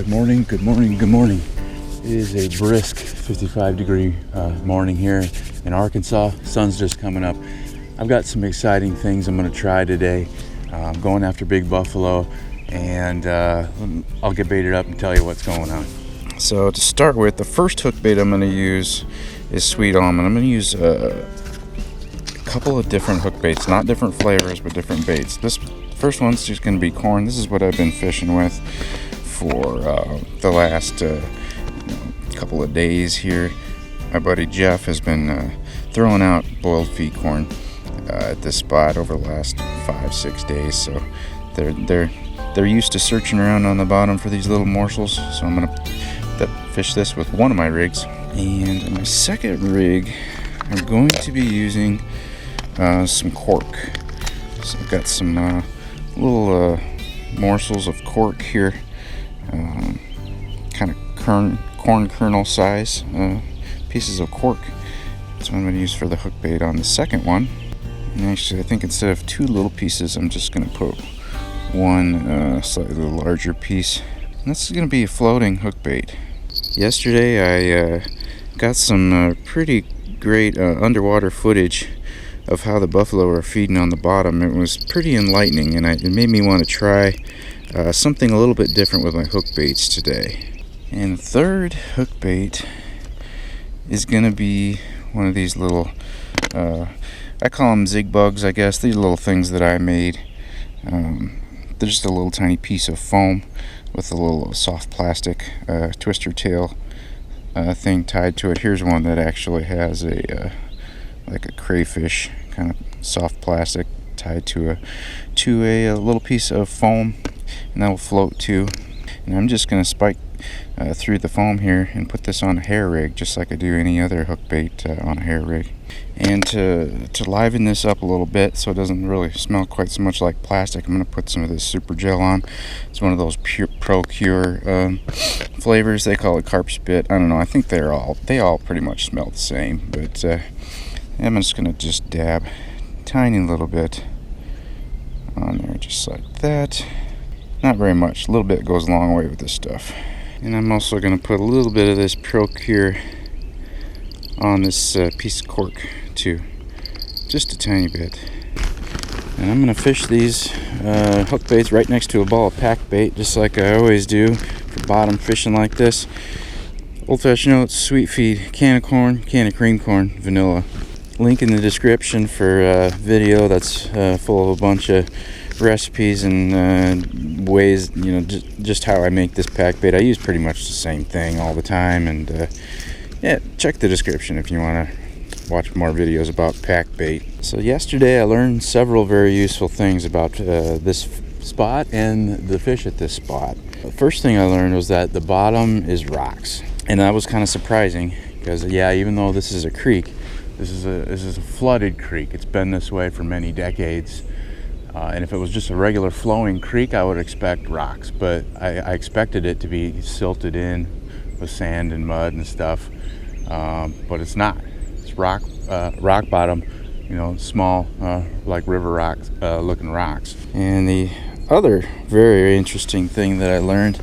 Good morning, good morning, good morning. It is a brisk 55-degree morning here in Arkansas. Sun's just coming up. I've got some exciting things I'm going to try today. I'm going after big buffalo, and I'll get baited up and tell you what's going on. So to start with, the first hook bait I'm going to use is sweet almond. I'm going to use a couple of different hook baits, not different flavors, but different baits. This first one's just going to be corn. This is what I've been fishing with for the last couple of days here. My buddy Jeff has been throwing out boiled feed corn at this spot over the last 5-6 days. So they're used to searching around on the bottom for these little morsels. So I'm gonna fish this with one of my rigs, and my second rig I'm going to be using some cork. So I've got some little morsels of cork here, kind of corn kernel size pieces of cork. That's what I'm going to use for the hook bait on the second one. And actually, I think instead of two little pieces, I'm just going to put one slightly larger piece. And this is going to be a floating hook bait. Yesterday I got some pretty great underwater footage of how the buffalo are feeding on the bottom. It was pretty enlightening, and it made me want to try something a little bit different with my hook baits today. And the third hook bait is going to be one of these little, I call them zig bugs, I guess. These are little things that I made. They're just a little tiny piece of foam with a little soft plastic twister tail thing tied to it. Here's one that actually has a like a crayfish kind of soft plastic tied to a little piece of foam, and that will float too. And I'm just going to spike through the foam here and put this on a hair rig, just like I do any other hook bait on a hair rig. And to liven this up a little bit so it doesn't really smell quite so much like plastic, I'm going to put some of this super gel on. It's one of those Pro-Cure flavors. They call it CARP spit. I don't know. I think they all pretty much smell the same, but I'm just going to dab a tiny little bit on there, just like that. Not very much. A little bit goes a long way with this stuff. And I'm also going to put a little bit of this Pro-Cure on this piece of cork too, just a tiny bit. And I'm going to fish these hook baits right next to a ball of pack bait, just like I always do for bottom fishing like this. Old fashioned oats, sweet feed, can of corn, can of cream corn, vanilla. Link in the description for a video that's full of a bunch of recipes and ways, just how I make this pack bait. I use pretty much the same thing all the time, and yeah, check the description if you want to watch more videos about pack bait. So yesterday I learned several very useful things about this spot and the fish at this spot. The first thing I learned was that the bottom is rocks, and that was kind of surprising because, yeah, even though this is a creek, this is a flooded creek. It's been this way for many decades. And if it was just a regular flowing creek, I would expect rocks, but I expected it to be silted in with sand and mud and stuff, but it's not. It's rock bottom, small, like river rocks, looking rocks. And the other very interesting thing that I learned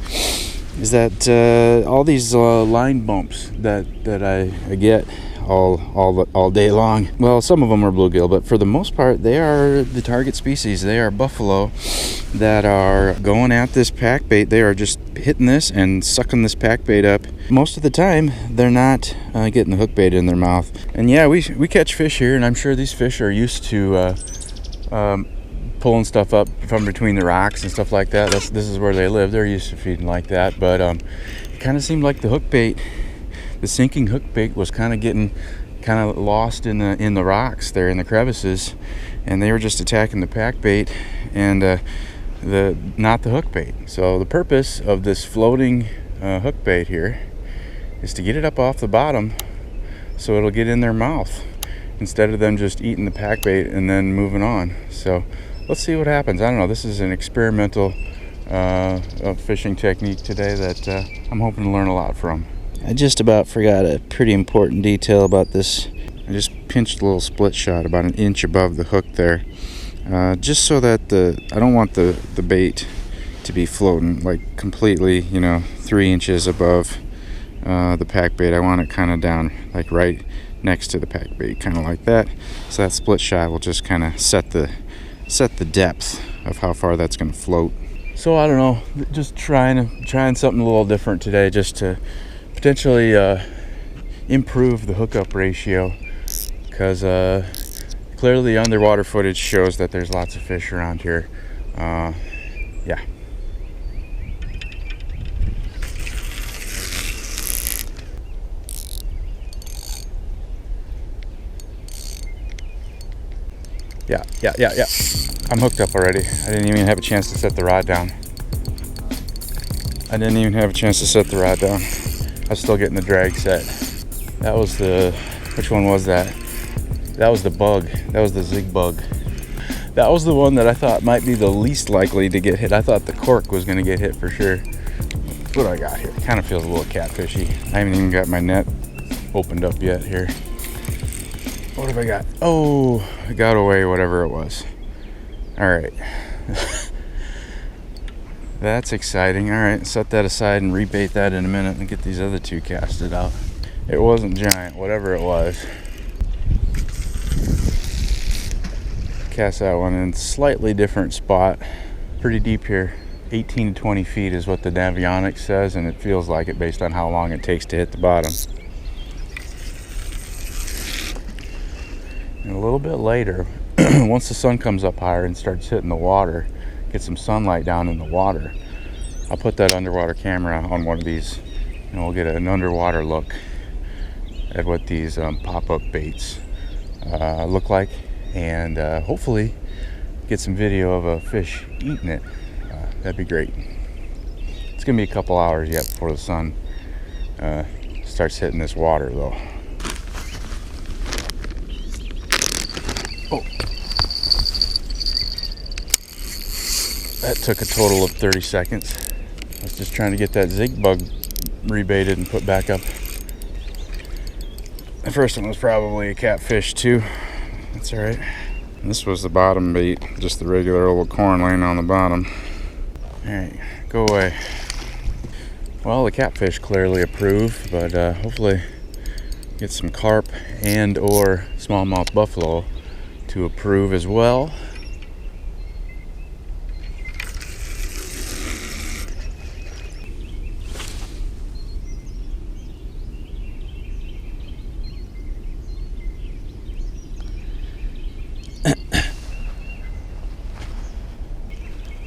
is that all these line bumps that I get all day long. Well, some of them are bluegill, but for the most part, they are the target species. They are buffalo that are going at this pack bait. They are just hitting this and sucking this pack bait up. Most of the time, they're not getting the hook bait in their mouth. And yeah, we catch fish here, and I'm sure these fish are used to pulling stuff up from between the rocks and stuff like that. This is where they live. They're used to feeding like that. But it kind of seemed like the hook bait, the sinking hook bait, was kind of getting lost in the rocks there in the crevices, and they were just attacking the pack bait and not the hook bait. So the purpose of this floating hook bait here is to get it up off the bottom so it'll get in their mouth instead of them just eating the pack bait and then moving on. So let's see what happens. I don't know. This is an experimental fishing technique today that I'm hoping to learn a lot from. I just about forgot a pretty important detail about this. I just pinched a little split shot about an inch above the hook there, just so that I don't want the bait to be floating like completely, 3 inches above the pack bait. I want it kind of down, like right next to the pack bait, kind of like that. So that split shot will just kind of set the depth of how far that's going to float. So I don't know, just trying something a little different today, just to potentially improve the hookup ratio, because clearly the underwater footage shows that there's lots of fish around here. Yeah. Yeah. I'm hooked up already. I didn't even have a chance to set the rod down. I was still getting the drag set. That was which one was that? That was the bug. That was the zig bug. That was the one that I thought might be the least likely to get hit. I thought the cork was going to get hit for sure. What do I got here? It kind of feels a little catfishy. I haven't even got my net opened up yet here. What have I got? Oh, I got away whatever it was. All right. That's exciting. All right, set that aside and rebait that in a minute and get these other two casted out. It wasn't giant, whatever it was. Cast that one in a slightly different spot. Pretty deep here. 18 to 20 feet is what the Navionics says, and it feels like it based on how long it takes to hit the bottom. And a little bit later, once the sun comes up higher and starts hitting the water, get some sunlight down in the water, I'll put that underwater camera on one of these and we'll get an underwater look at what these pop-up baits look like, and hopefully get some video of a fish eating it. That'd be great. It's gonna be a couple hours yet before the sun starts hitting this water though. Oh, that took a total of 30 seconds. I was just trying to get that zig bug rebaited and put back up. The first one was probably a catfish too. That's all right. This was the bottom bait, just the regular old corn laying on the bottom. All right, go away. Well, the catfish clearly approved, but hopefully get some carp and or smallmouth buffalo to approve as well.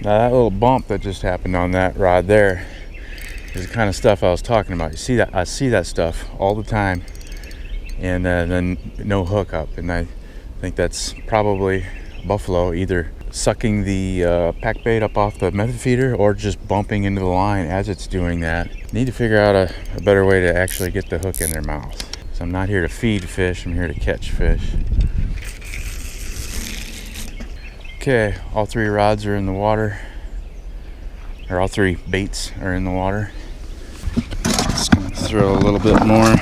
Now that little bump that just happened on that rod there is the kind of stuff I was talking about. You see that? I see that stuff all the time, and then no hookup. And I think that's probably buffalo either sucking the pack bait up off the method feeder or just bumping into the line as it's doing that. Need to figure out a better way to actually get the hook in their mouth. So I'm not here to feed fish, I'm here to catch fish. Okay, all three rods are in the water, or all three baits are in the water. Just gonna throw a little bit more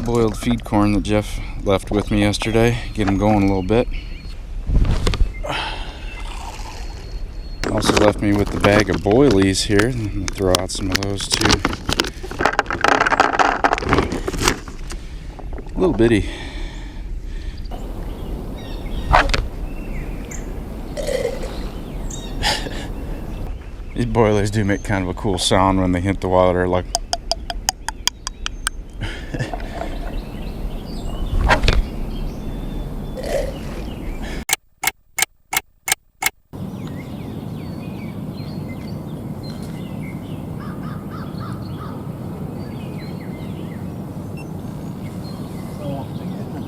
boiled feed corn that Jeff left with me yesterday, get him going a little bit. Also left me with the bag of boilies here. I'm gonna throw out some of those too. A little bitty. These boilies do make kind of a cool sound when they hit the water, like.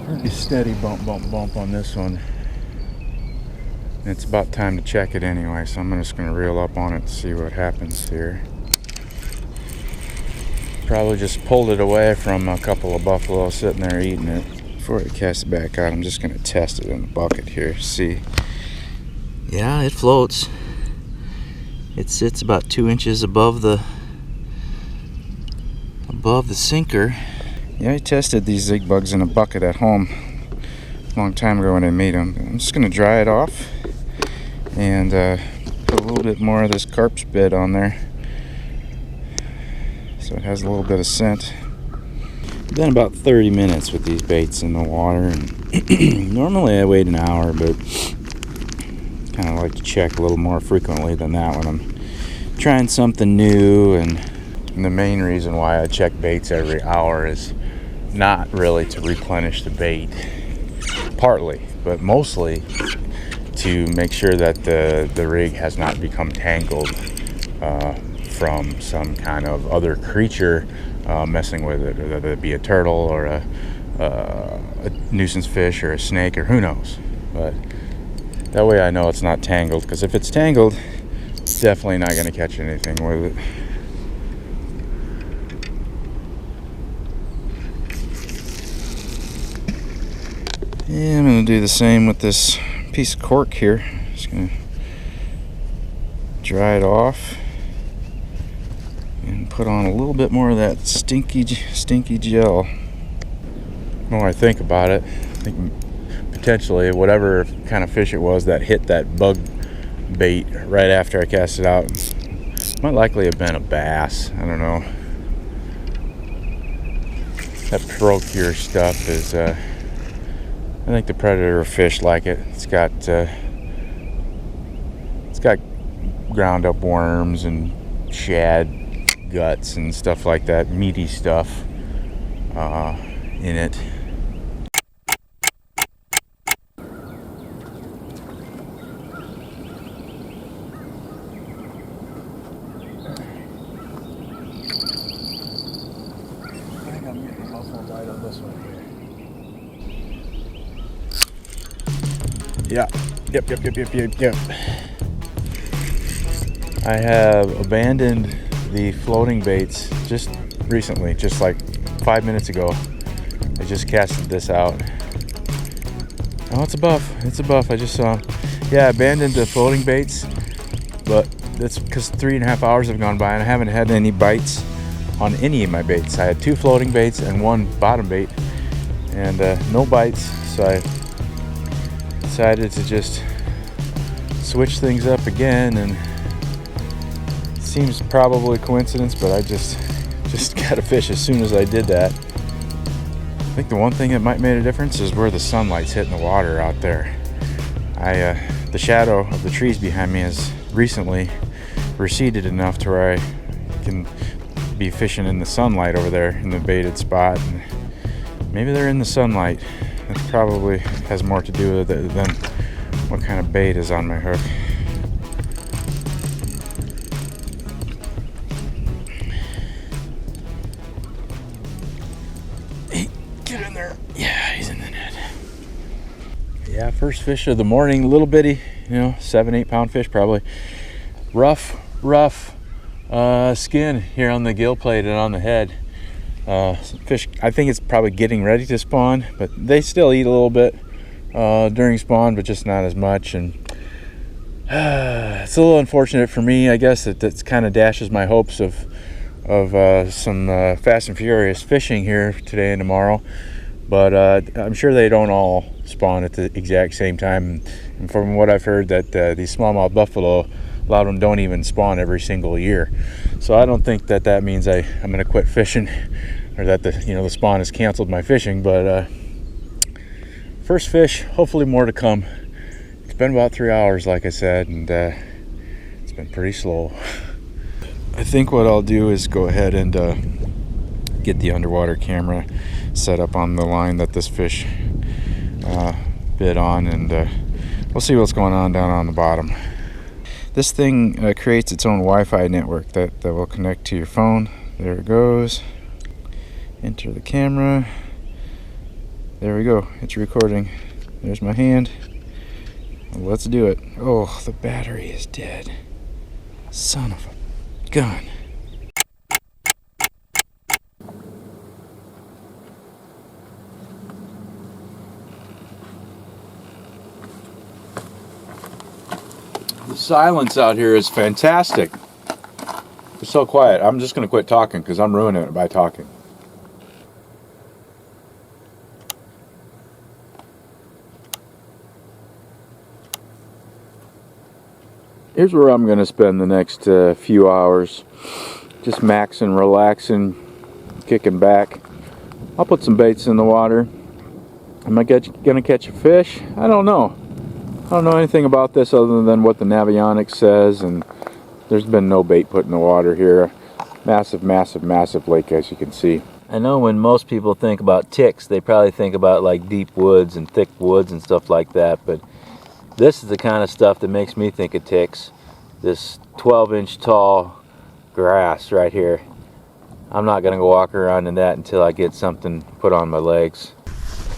Pretty steady bump on this one. It's about time to check it anyway, so I'm just going to reel up on it and see what happens here. Probably just pulled it away from a couple of buffalo sitting there eating it. Before I cast it back out, I'm just going to test it in the bucket here, see. Yeah, it floats. It sits about 2 inches above the sinker. Yeah, I tested these zig bugs in a bucket at home a long time ago when I made them. I'm just going to dry it off and put a little bit more of this carp's bed on there so it has a little bit of scent. Been about 30 minutes with these baits in the water, and normally I wait an hour, but kind of like to check a little more frequently than that when I'm trying something new. And the main reason why I check baits every hour is not really to replenish the bait, partly, but mostly to make sure that the rig has not become tangled from some kind of other creature messing with it, whether it be a turtle or a nuisance fish or a snake or who knows. But that way I know it's not tangled, because if it's tangled, it's definitely not going to catch anything with it. Yeah, I'm going to do the same with this piece of cork here. Just going to dry it off and put on a little bit more of that stinky gel. The more I think about it, I think potentially whatever kind of fish it was that hit that bug bait right after I cast it out might likely have been a bass. I don't know. That Procure stuff is I think the predator fish like it. It's got ground up worms and shad guts and stuff like that, meaty stuff in it. I think I'm getting a muffle bite on this one here. Yeah. Yep. I have abandoned the floating baits just recently, just like 5 minutes ago. I just casted this out. Oh, it's a buff. I just saw him. Yeah, I abandoned the floating baits, but that's because 3.5 hours have gone by and I haven't had any bites on any of my baits. I had 2 floating baits and 1 bottom bait, and no bites, so I decided to just switch things up again. And it seems probably coincidence, but I just got a fish as soon as I did that. I think the one thing that might make a difference is where the sunlight's hitting the water out there. The shadow of the trees behind me has recently receded enough to where I can be fishing in the sunlight over there in the baited spot. And maybe they're in the sunlight. That probably has more to do with it than what kind of bait is on my hook. Hey, get in there. Yeah, he's in the net. Yeah, first fish of the morning, little bitty, 7-8 pound fish probably. Rough skin here on the gill plate and on the head. Fish, I think it's probably getting ready to spawn, but they still eat a little bit during spawn, but just not as much. And it's a little unfortunate for me, I guess. That kind of dashes my hopes of some fast and furious fishing here today and tomorrow. But I'm sure they don't all spawn at the exact same time. And from what I've heard, that these smallmouth buffalo, a lot of them don't even spawn every single year. So I don't think that means I'm going to quit fishing, or that the spawn has canceled my fishing. But first fish, hopefully more to come. It's been about 3 hours, like I said, and it's been pretty slow. I think what I'll do is go ahead and get the underwater camera set up on the line that this fish bit on, and we'll see what's going on down on the bottom. This thing creates its own Wi-Fi network that will connect to your phone. There it goes. Enter the camera. There we go. It's recording. There's my hand. Let's do it. Oh, the battery is dead. Son of a gun. The silence out here is fantastic. It's so quiet. I'm just going to quit talking because I'm ruining it by talking. Here's where I'm going to spend the next few hours. just maxing, relaxing, kicking back. I'll put some baits in the water. Am I gonna catch a fish? I don't know. I don't know anything about this other than what the Navionics says, and there's been no bait put in the water here. Massive, massive, massive lake, as you can see. I know when most people think about ticks, they probably think about like deep woods and thick woods and stuff like that, but this is the kind of stuff that makes me think of ticks. This 12-inch tall grass right here. I'm not gonna go walk around in that until I get something put on my legs.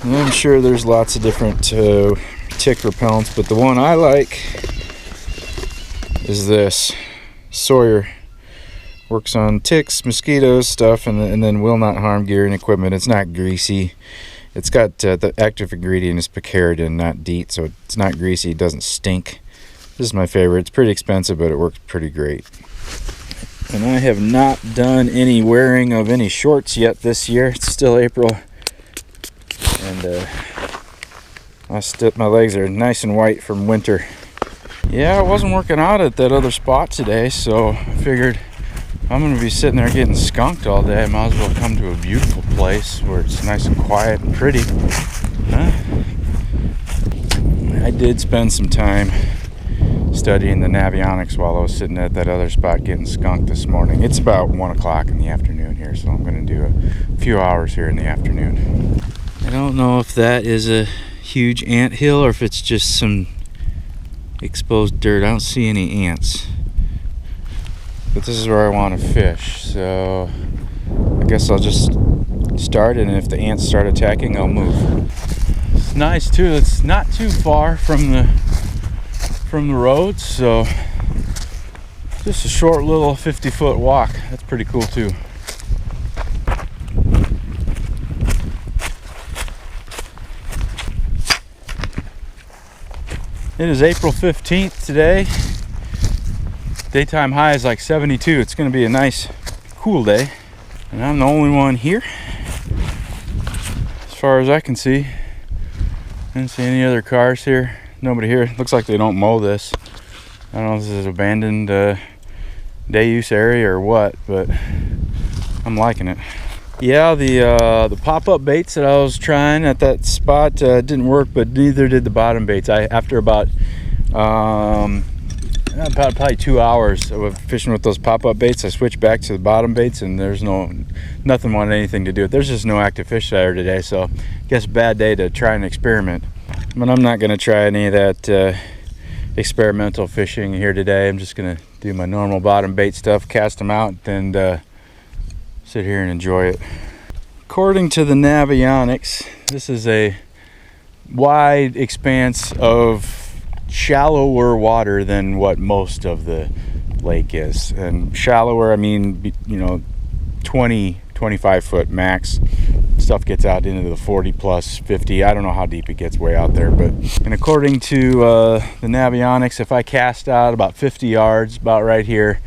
And I'm sure there's lots of different tick repellents, but the one I like is this. Sawyer. Works on ticks, mosquitoes, stuff, and then will not harm gear and equipment. It's not greasy. It's got the active ingredient is picaridin, not DEET, so it's not greasy. It doesn't stink. This is my favorite. It's pretty expensive, but it works pretty great. And I have not done any wearing of any shorts yet this year. It's still April, and my legs are nice and white from winter. Yeah, I wasn't working out at that other spot today, so I figured I'm going to be sitting there getting skunked all day. I might as well come to a beautiful place where it's nice and quiet and pretty. I did spend some time studying the Navionics while I was sitting at that other spot getting skunked this morning. It's about 1 o'clock in the afternoon here, so I'm going to do a few hours here in the afternoon. I don't know if that is a huge ant hill or if it's just some exposed dirt. I don't see any ants. But this is where I want to fish, so I guess I'll just start, and if the ants start attacking, I'll move. It's nice too. It's not too far from the road, so just a short little 50-foot walk. That's pretty cool too. It is April 15th today. Daytime high is like 72. It's going to be a nice, cool day. And I'm the only one here, as far as I can see. I didn't see any other cars here. Nobody here. Looks like they don't mow this. I don't know if this is an abandoned day use area or what, but I'm liking it. Yeah, the pop-up baits that I was trying at that spot didn't work, but neither did the bottom baits. After about probably 2 hours of fishing with those pop-up baits, I switched back to the bottom baits, and there's nothing wanted anything to do with it. There's just no active fish there today, so I guess a bad day to try and experiment. But I'm not going to try any of that experimental fishing here today. I'm just going to do my normal bottom bait stuff, cast them out, and sit here and enjoy it. According to the Navionics, this is a wide expanse of shallower water than what most of the lake is. And shallower, I mean, 20-25 foot max. Stuff gets out into the 40 plus 50. I don't know how deep it gets way out there, and according to the Navionics, if I cast out about 50 yards, about right here,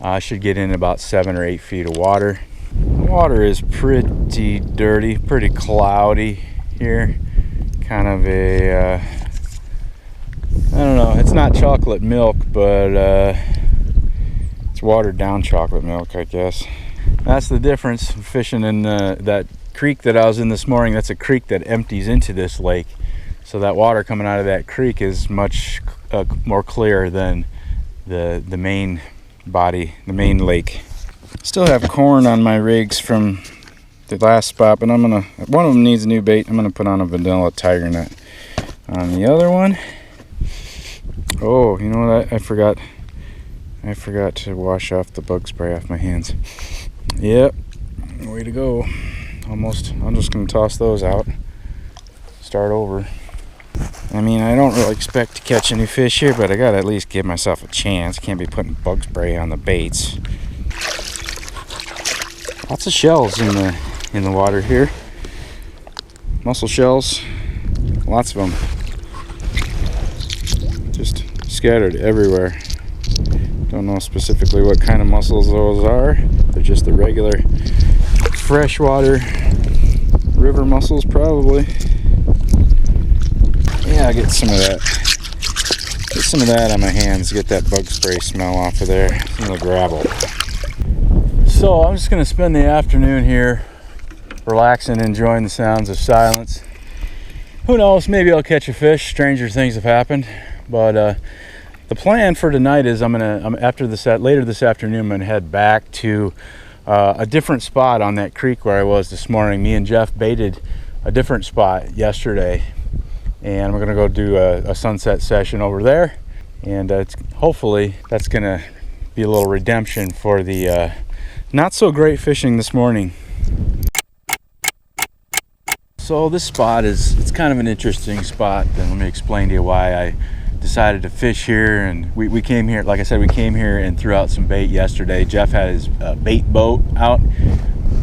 I should get in about 7 or 8 feet of water. The water is pretty dirty, pretty cloudy here. Kind of a I don't know, it's not chocolate milk, but it's watered down chocolate milk, I guess. That's the difference fishing in that creek that I was in this morning. That's a creek that empties into this lake, so that water coming out of that creek is much more clear than the main body, the main lake. Still have corn on my rigs from the last spot, but one of them needs a new bait. I'm gonna put on a vanilla tiger nut on the other one. Oh, you know what? I forgot to wash off the bug spray off my hands. Yep, way to go. Almost. I'm just gonna toss those out, start over. I mean, I don't really expect to catch any fish here, but I gotta at least give myself a chance. Can't be putting bug spray on the baits. Lots of shells in the water here. Mussel shells, lots of them. Just scattered everywhere. Don't know specifically what kind of mussels those are. They're just the regular freshwater river mussels, probably. Yeah, I get some of that. Get some of that on my hands. Get that bug spray smell off of there. Some of the gravel. So I'm just gonna spend the afternoon here relaxing, enjoying the sounds of silence. Who knows, maybe I'll catch a fish. Stranger things have happened. But the plan for tonight is later this afternoon, I'm gonna head back to a different spot on that creek where I was this morning. Me and Jeff baited a different spot yesterday, and we're gonna go do a sunset session over there. And hopefully that's gonna be a little redemption for the not so great fishing this morning. So this spot it's kind of an interesting spot, and let me explain to you why I decided to fish here. And we came here, like I said, we came here and threw out some bait yesterday. Jeff had his bait boat out,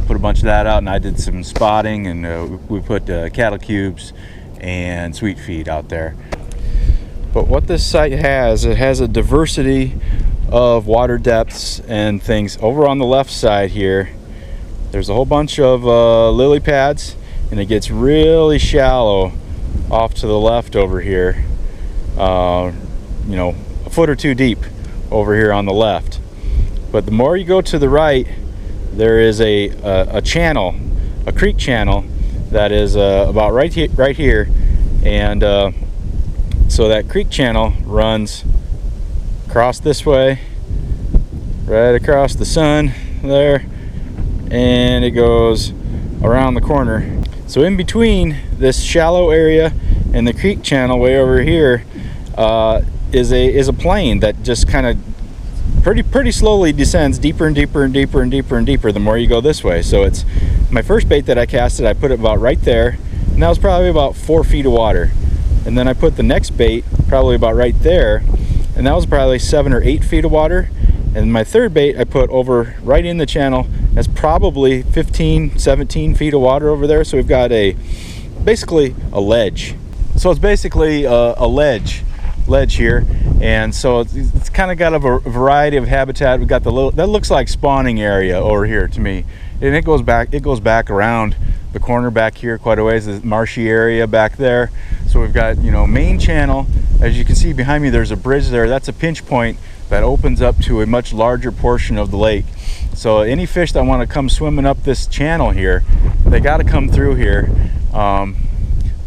put a bunch of that out, and I did some spotting, and we put cattle cubes and sweet feed out there. But what this site has, it has a diversity of water depths and things. Over on the left side here, there's a whole bunch of lily pads, and it gets really shallow off to the left over here, you know, a foot or two deep over here on the left. But the more you go to the right, there is a channel, a creek channel that is about right here, and so that creek channel runs across this way, right across the sun there, and it goes around the corner. So in between this shallow area and the creek channel way over here is a plain that just kind of pretty slowly descends deeper and deeper and deeper and deeper and deeper the more you go this way. So it's my first bait that I casted, I put it about right there, and that was probably about 4 feet of water. And then I put the next bait probably about right there, and that was probably 7 or 8 feet of water. And my third bait I put over right in the channel, that's probably 15, 17 feet of water over there. So we've got basically a ledge. So it's basically a ledge here, and so it's kind of got a variety of habitat. We've got that looks like spawning area over here to me, and it goes back around the corner back here quite a ways, the marshy area back there. So we've got, you know, main channel. As you can see behind me, there's a bridge there. That's a pinch point that opens up to a much larger portion of the lake. So any fish that want to come swimming up this channel here, they got to come through here.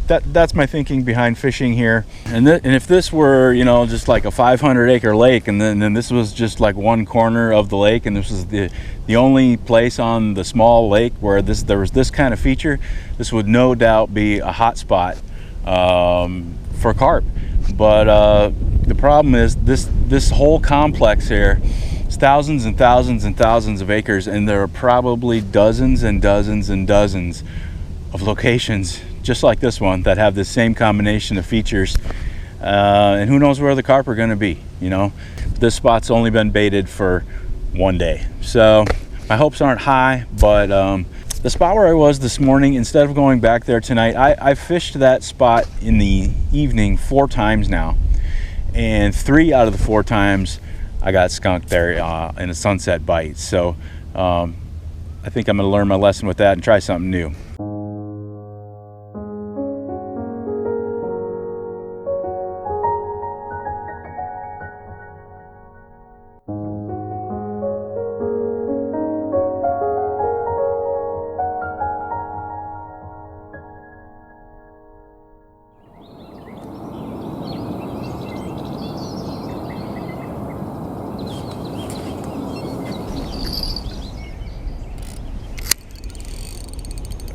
That's my thinking behind fishing here. And if this were, you know, just like a 500-acre lake, and then this was just like one corner of the lake, and this was the only place on the small lake where there was this kind of feature, this would no doubt be a hot spot for carp. But the problem is this whole complex here is thousands and thousands and thousands of acres, and there are probably dozens and dozens and dozens of locations just like this one that have the same combination of features, and who knows where the carp are going to be. You know, this spot's only been baited for 1 day, so my hopes aren't high. But the spot where I was this morning, instead of going back there tonight, I fished that spot in the evening 4 times now, and 3 out of the 4 times I got skunked there in a sunset bite. So I think I'm going to learn my lesson with that and try something new.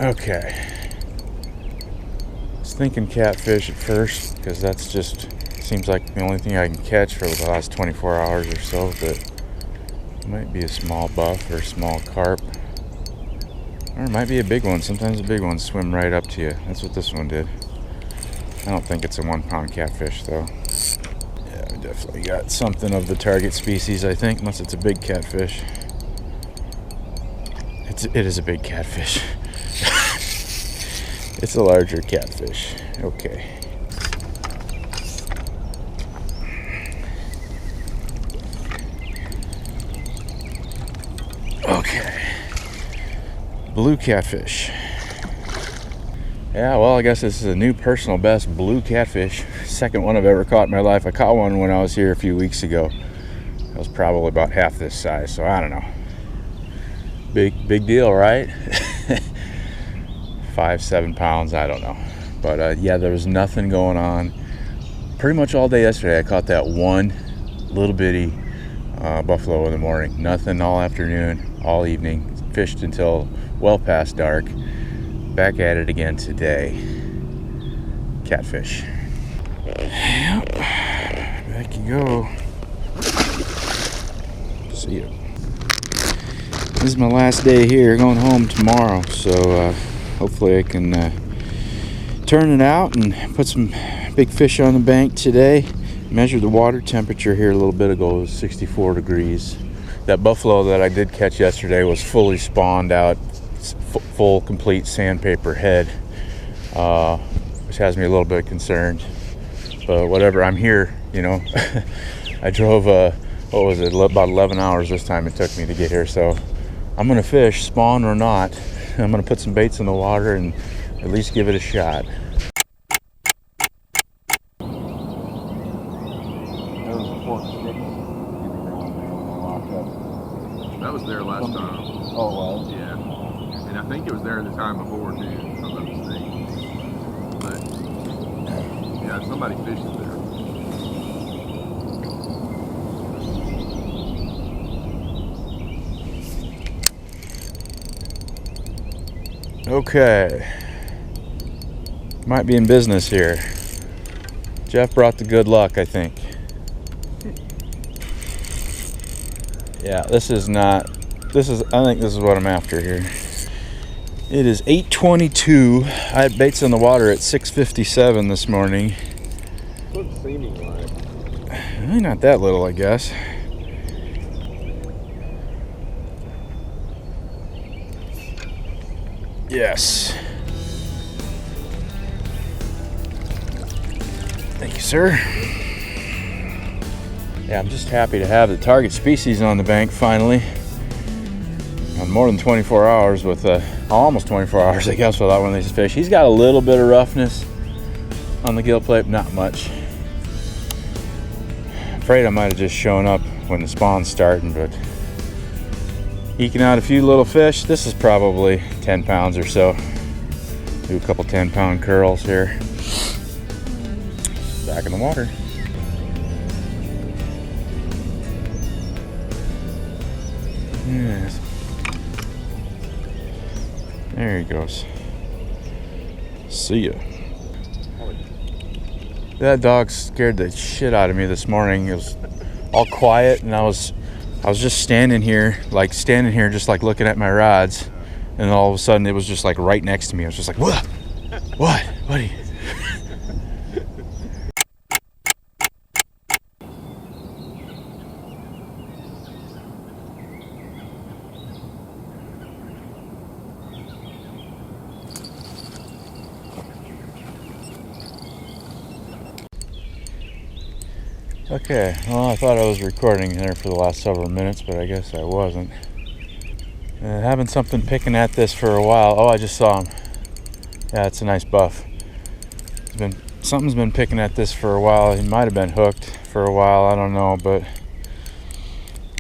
Okay, I was thinking catfish at first because that's just seems like the only thing I can catch for the last 24 hours or so, but it might be a small buff or a small carp, or it might be a big one. Sometimes the big ones swim right up to you. That's what this one did. I don't think it's a 1-pound catfish though. Yeah, we definitely got something of the target species, I think, unless it's a big catfish. It is a big catfish. It's a larger catfish. Okay. Okay. Blue catfish. Yeah, well, I guess this is a new personal best, blue catfish. Second one I've ever caught in my life. I caught one when I was here a few weeks ago. It was probably about half this size, so I don't know. Big deal, right? 5-7 pounds, I don't know. But yeah, there was nothing going on pretty much all day yesterday. I caught that one little bitty buffalo in the morning. Nothing all afternoon, all evening. Fished until well past dark. Back at it again today. Catfish. Yep. Back you go. See ya. This is my last day here, going home tomorrow, so hopefully I can turn it out and put some big fish on the bank today. Measured the water temperature here a little bit ago. It was 64 degrees. That buffalo that I did catch yesterday was fully spawned out, full complete sandpaper head, which has me a little bit concerned, but whatever, I'm here, you know. I drove what was it, about 11 hours this time it took me to get here, so I'm gonna fish, spawn or not. I'm gonna put some baits in the water and at least give it a shot. That was there last time. Oh, well. Yeah. And I think it was there the time before too, if I'm not mistaken. But yeah, somebody fishes there. Okay. Might be in business here. Jeff brought the good luck, I think. Yeah, I think this is what I'm after here. It is 8:22. I had baits in the water at 6:57 this morning. What's it seeming like? Not that little, I guess. Yes. Thank you, sir. Yeah, I'm just happy to have the target species on the bank finally. On more than 24 hours with almost 24 hours, I guess, without one of these fish. He's got a little bit of roughness on the gill plate, not much. Afraid I might have just shown up when the spawn's starting, but eking out a few little fish. This is probably 10 pounds or so. Do a couple 10-pound curls here. Back in the water. Yes. There he goes. See ya. That dog scared the shit out of me this morning. It was all quiet, and I was just standing here just like looking at my rods, and all of a sudden it was just like right next to me. I was just like, what? What are you? Okay, well, I thought I was recording there for the last several minutes, but I guess I wasn't. Having something picking at this for a while. Oh, I just saw him. Yeah, it's a nice buff. Something's been picking at this for a while. He might have been hooked for a while, I don't know, but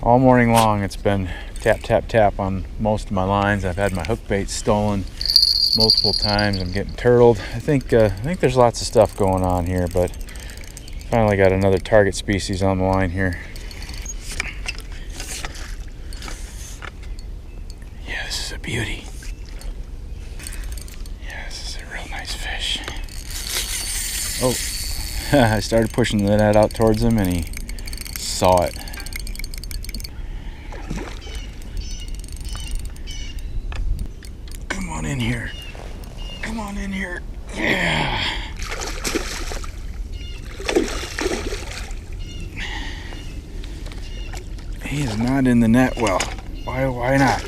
all morning long it's been tap, tap, tap on most of my lines. I've had my hook bait stolen multiple times. I'm getting turtled. I think there's lots of stuff going on here, but finally got another target species on the line here. Yeah, this is a beauty. Yeah, this is a real nice fish. Oh, I started pushing the net out towards him and he saw it. Come on in here. Come on in here. Yeah. He is not in the net well. Why not?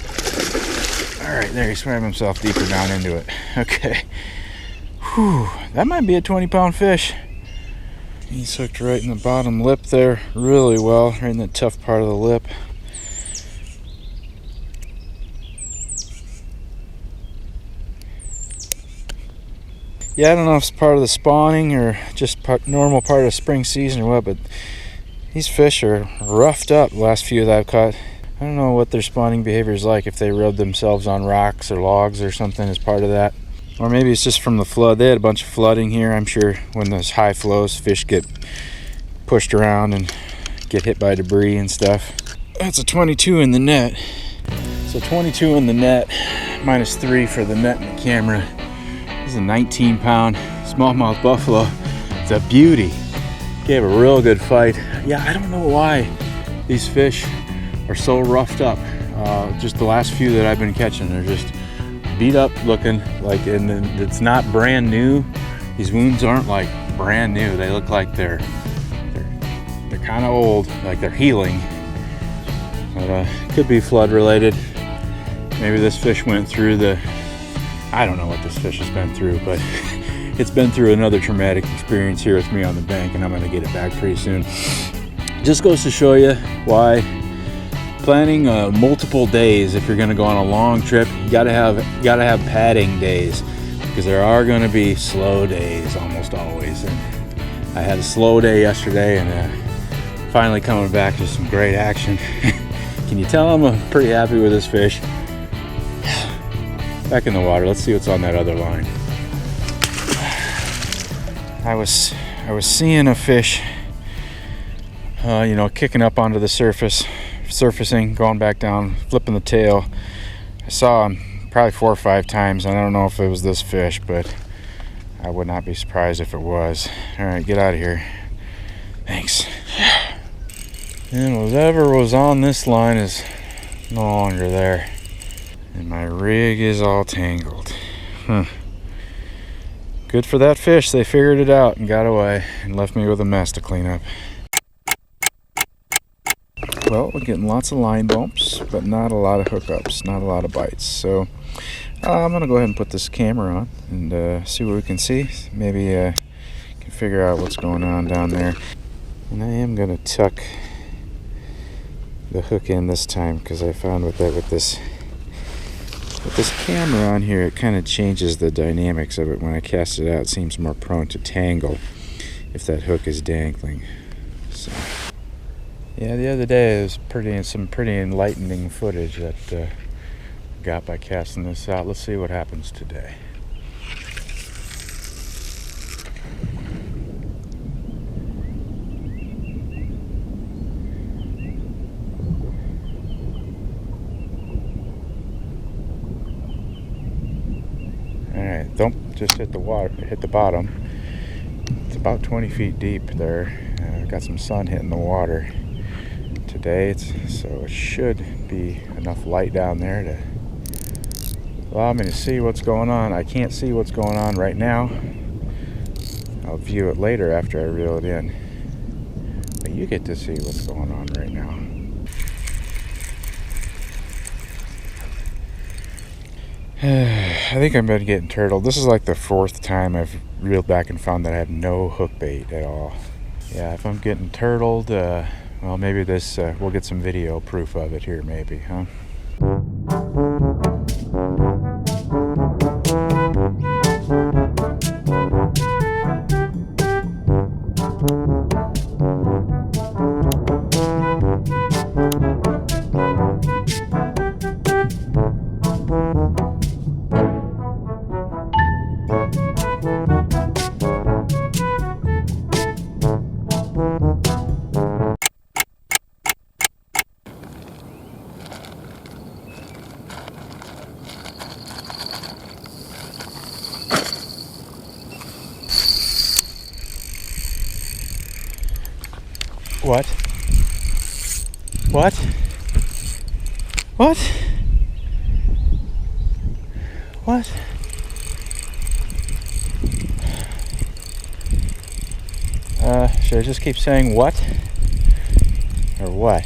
Alright, there, he swam himself deeper down into it. Okay. Whew, that might be a 20-pound fish. He's hooked right in the bottom lip there really well, right in the tough part of the lip. Yeah, I don't know if it's part of the spawning or just normal part of spring season or what, but these fish are roughed up, the last few that I've caught. I don't know what their spawning behavior is like, if they rub themselves on rocks or logs or something as part of that. Or maybe it's just from the flood. They had a bunch of flooding here. I'm sure when there's high flows, fish get pushed around and get hit by debris and stuff. That's a 22 in the net. So 22 in the net, -3 for the net and the camera. This is a 19-pound smallmouth buffalo. It's a beauty. Gave a real good fight. Yeah, I don't know why these fish are so roughed up. Just the last few that I've been catching, they're just beat up looking, like, and it's not brand new. These wounds aren't like brand new. They look like they're kind of old, like they're healing. But could be flood related. Maybe this fish went through I don't know what this fish has been through, but it's been through another traumatic experience here with me on the bank, and I'm gonna get it back pretty soon. Just goes to show you why planning multiple days, if you're gonna go on a long trip, you gotta have padding days, because there are gonna be slow days almost always. And I had a slow day yesterday, and finally coming back to some great action. Can you tell I'm pretty happy with this fish? Back in the water. Let's see what's on that other line. I was seeing a fish, kicking up onto the surface, surfacing, going back down, flipping the tail. I saw him probably 4 or 5 times. I don't know if it was this fish, but I would not be surprised if it was. All right, get out of here. Thanks. And whatever was on this line is no longer there. And my rig is all tangled. Good for that fish. They figured it out and got away and left me with a mess to clean up. Well, we're getting lots of line bumps, but not a lot of hookups, not a lot of bites. So I'm going to go ahead and put this camera on and see what we can see. Maybe can figure out what's going on down there. And I am going to tuck the hook in this time, because I found with this camera on here, it kind of changes the dynamics of it. When I cast it out, it seems more prone to tangle if that hook is dangling. So yeah, the other day it was some pretty enlightening footage that got by casting this out. Let's see what happens today. Alright, don't just hit the water, hit the bottom. It's about 20 feet deep there. Got some sun hitting the water today, so it should be enough light down there to allow me to see what's going on. I can't see what's going on right now. I'll view it later after I reel it in. But you get to see what's going on right now. I think I'm been getting turtled. This is like the 4th time I've reeled back and found that I have no hook bait at all. Yeah, if I'm getting turtled, well, maybe this, we'll get some video proof of it here, maybe, huh? What? What? What? What? Should I just keep saying what? Or what?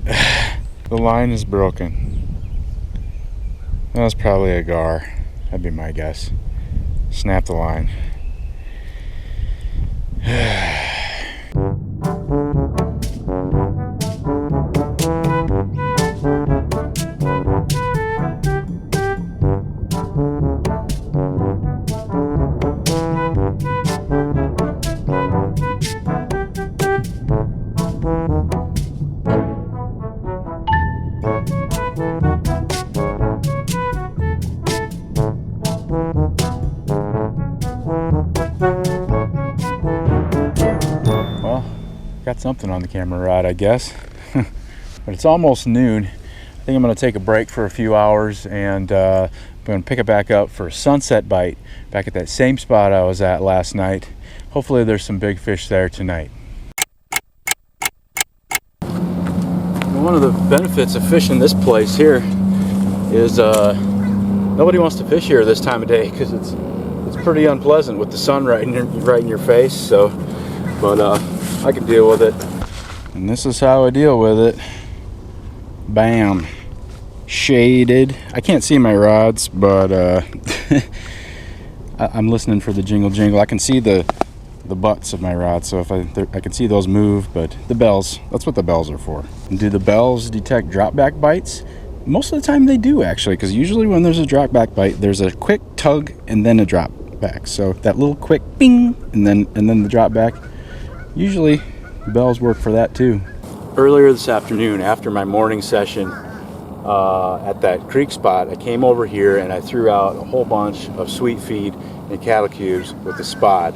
The line is broken. That was probably a gar. That'd be my guess. Snap the line. Well, got something on the camera rod, I guess. But it's almost noon. I think I'm going to take a break for a few hours, and I'm going to pick it back up for a sunset bite back at that same spot I was at last night. Hopefully there's some big fish there tonight. One of the benefits of fishing this place here is nobody wants to fish here this time of day because it's pretty unpleasant with the sun right in your face. So, but I can deal with it, and this is how I deal with it. Bam, shaded. I can't see my rods, but I'm listening for the jingle jingle. I can see the butts of my rods, so if I can see those move, but the bells, that's what the bells are for. And do the bells detect drop back bites? Most of the time they do, actually, because usually when there's a drop back bite, there's a quick tug and then a drop back. So that little quick bing and then the drop back, usually the bells work for that too. Earlier this afternoon, after my morning session at that creek spot, I came over here and I threw out a whole bunch of sweet feed and cattle cubes with the spot.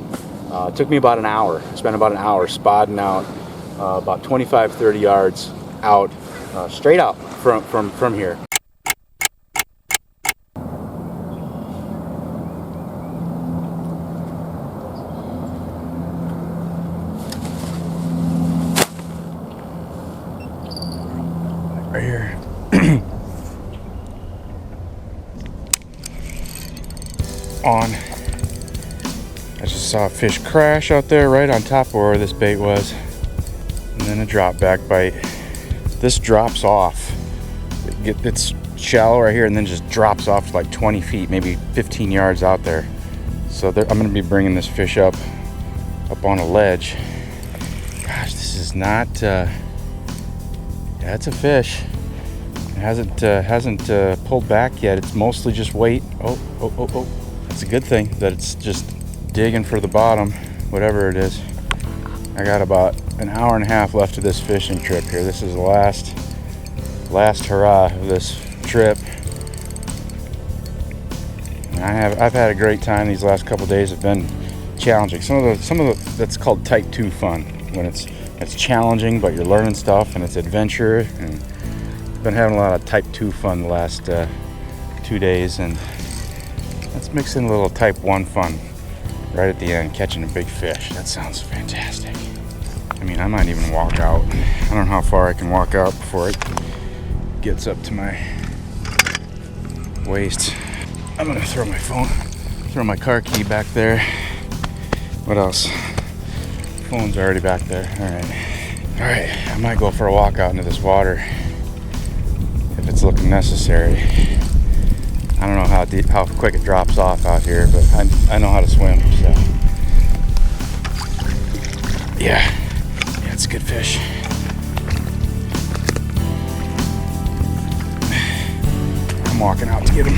It took me about an hour. I spent about an hour spodding out about 25-30 yards out, straight out from here. Right here. On. I just saw a fish crash out there right on top of where this bait was, and then a drop back bite. This drops off. It's shallow right here and then just drops off to like 20 feet, maybe 15 yards out there. So I'm going to be bringing this fish up on a ledge. Gosh, this is not yeah, it's a fish. It hasn't pulled back yet. It's mostly just weight. Oh, it's a good thing that it's just digging for the bottom, whatever it is. I got about an hour and a half left of this fishing trip here. This is the last hurrah of this trip. And I've had a great time. These last couple days have been challenging. Some of the that's called type 2 fun, when it's challenging but you're learning stuff and it's adventure. And I've been having a lot of type 2 fun the last 2 days, and let's mix in a little type 1 fun right at the end, catching a big fish. That sounds fantastic. I mean, I might even walk out. I don't know how far I can walk out before it gets up to my waist. I'm gonna throw my car key back there. What else? Phone's already back there. All right, I might go for a walk out into this water if it's looking necessary. I don't know how quick it drops off out here, but I know how to swim, so. Yeah, it's a good fish. I'm walking out to get him.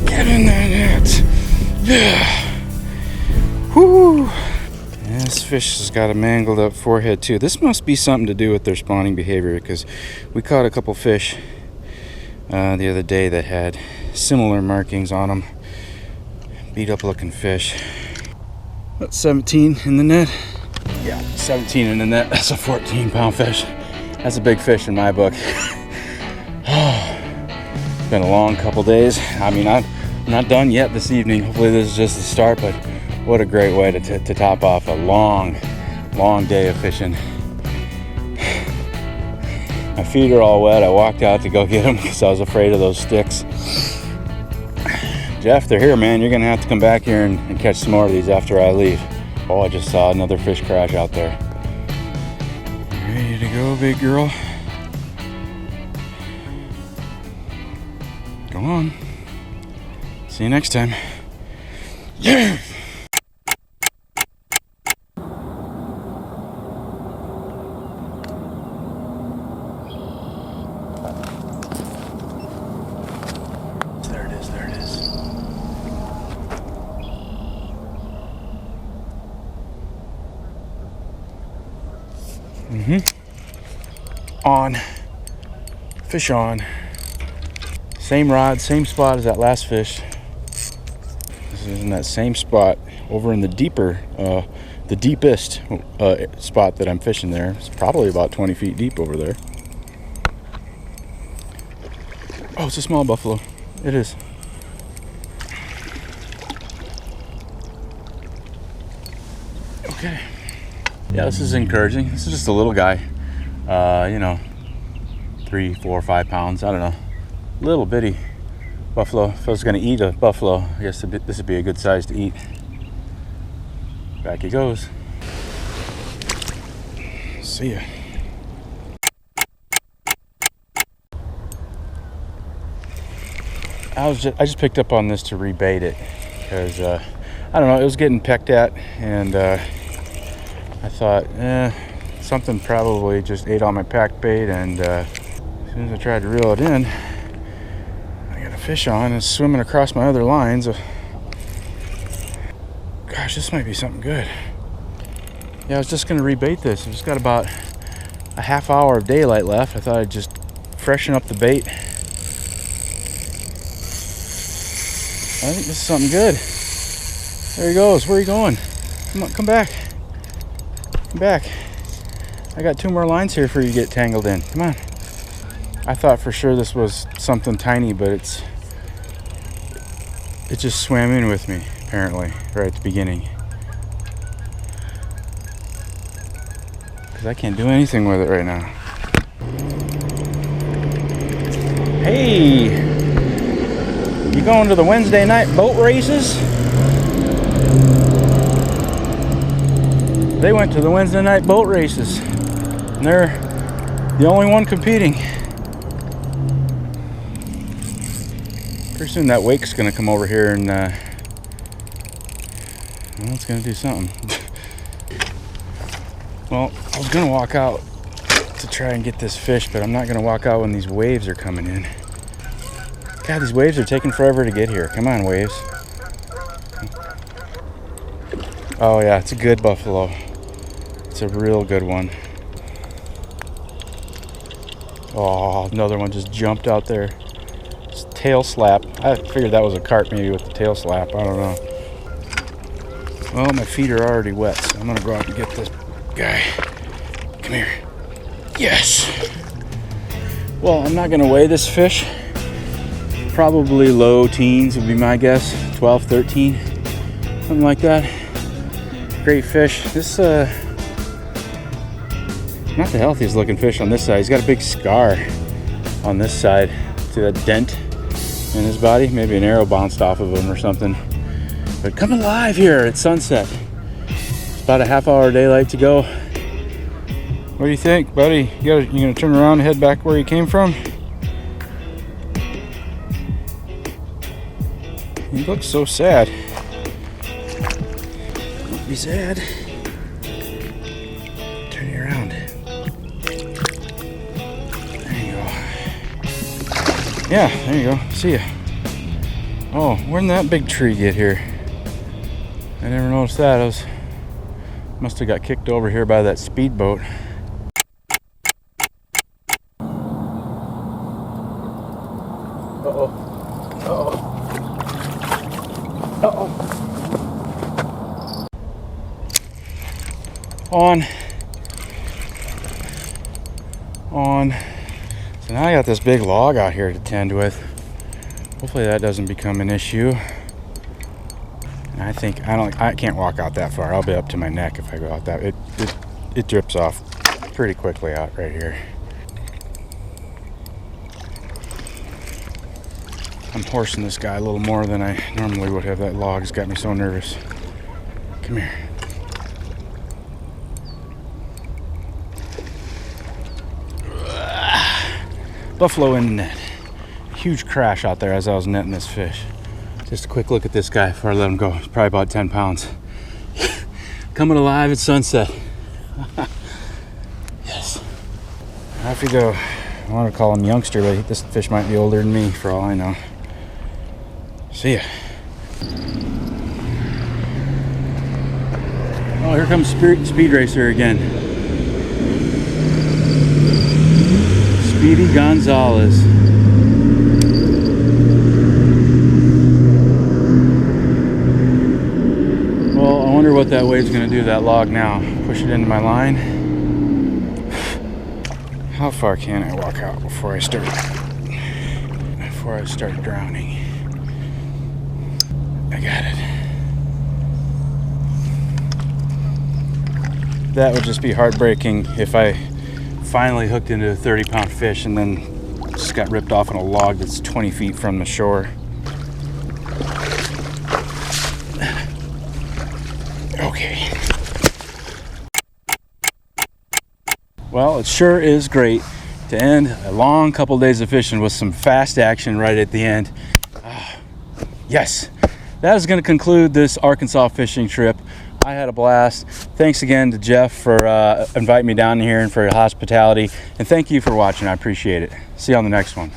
Get in there, net. Yeah. Whoo. This fish has got a mangled up forehead too. This must be something to do with their spawning behavior, because we caught a couple fish the other day that had similar markings on them. Beat up looking fish. About 17 in the net. Yeah, 17 in the net. That's a 14-pound fish. That's a big fish in my book. It's been a long couple days. I mean, I'm not done yet this evening. Hopefully this is just the start, but what a great way to top off a long day of fishing. My feet are all wet. I walked out to go get them because I was afraid of those sticks. Jeff, they're here, man. You're gonna have to come back here and catch some more of these after I leave. Oh, I just saw another fish crash out there. Ready to go, big girl? Go on. See you next time. Yeah! There it is. On. Fish on. Same rod, same spot as that last fish. This is in that same spot over in the the deepest spot that I'm fishing there. It's probably about 20 feet deep over there. Oh, it's a small buffalo. It is. Okay. Yeah, this is encouraging. This is just a little guy. You know, 3, 4, 5 pounds. I don't know. Little bitty buffalo. If I was going to eat a buffalo, I guess this would be a good size to eat. Back he goes. See ya. I just picked up on this to rebait it because I don't know, it was getting pecked at, and I thought something probably just ate all my packed bait, and as soon as I tried to reel it in, I got a fish on and it's swimming across my other lines. Gosh, this might be something good. Yeah, I was just gonna rebait this. I've just got about a half hour of daylight left. I thought I'd just freshen up the bait. I think this is something good. There he goes. Where are you going? Come on, come back. Come back. I got 2 more lines here for you to get tangled in. Come on. I thought for sure this was something tiny, but it just swam in with me, apparently, right at the beginning. Because I can't do anything with it right now. Hey! You going to the Wednesday night boat races? They went to the Wednesday night boat races, and they're the only one competing. Pretty soon that wake's gonna come over here and well, it's gonna do something. Well, I was gonna walk out to try and get this fish, but I'm not gonna walk out when these waves are coming in. God, these waves are taking forever to get here. Come on, waves. Oh yeah, it's a good buffalo. It's a real good one. Oh, another one just jumped out there. It's tail slap. I figured that was a carp maybe with the tail slap. I don't know. Well, my feet are already wet, so I'm gonna go out and get this guy. Come here. Yes! Well, I'm not gonna weigh this fish. Probably low teens would be my guess. 12, 13, something like that. Great fish. This not the healthiest looking fish on this side. He's got a big scar on this side. See that dent in his body? Maybe an arrow bounced off of him or something. But come alive here at sunset. It's about a half hour daylight to go. What do you think, buddy? You gonna turn around and head back where you came from? He looks so sad. Don't be sad. Turn you around. There you go. Yeah, there you go. See ya. Oh, when did that big tree get here? I never noticed that. Must have got kicked over here by that speedboat. Uh-oh. Uh-oh. Uh-oh. On. So now I got this big log out here to tend with. Hopefully that doesn't become an issue. And I can't walk out that far. I'll be up to my neck if I go out that. It drips off pretty quickly out right here. I'm horsing this guy a little more than I normally would have. That log's got me so nervous. Come here. Buffalo in the net. Huge crash out there as I was netting this fish. Just a quick look at this guy before I let him go. He's probably about 10 pounds. Coming alive at sunset. Yes. Off you go. I want to call him youngster, but this fish might be older than me for all I know. See ya. Oh, here comes Speed Racer again. Speedy Gonzalez. Well, I wonder what that wave's gonna do to that log now. Push it into my line. How far can I walk out before I start drowning? I got it. That would just be heartbreaking if I finally hooked into a 30-pound fish and then just got ripped off on a log that's 20 feet from the shore. Okay. Well, it sure is great to end a long couple days of fishing with some fast action right at the end. Yes, that is going to conclude this Arkansas fishing trip. I had a blast. Thanks again to Jeff for inviting me down here and for your hospitality. And thank you for watching. I appreciate it. See you on the next one.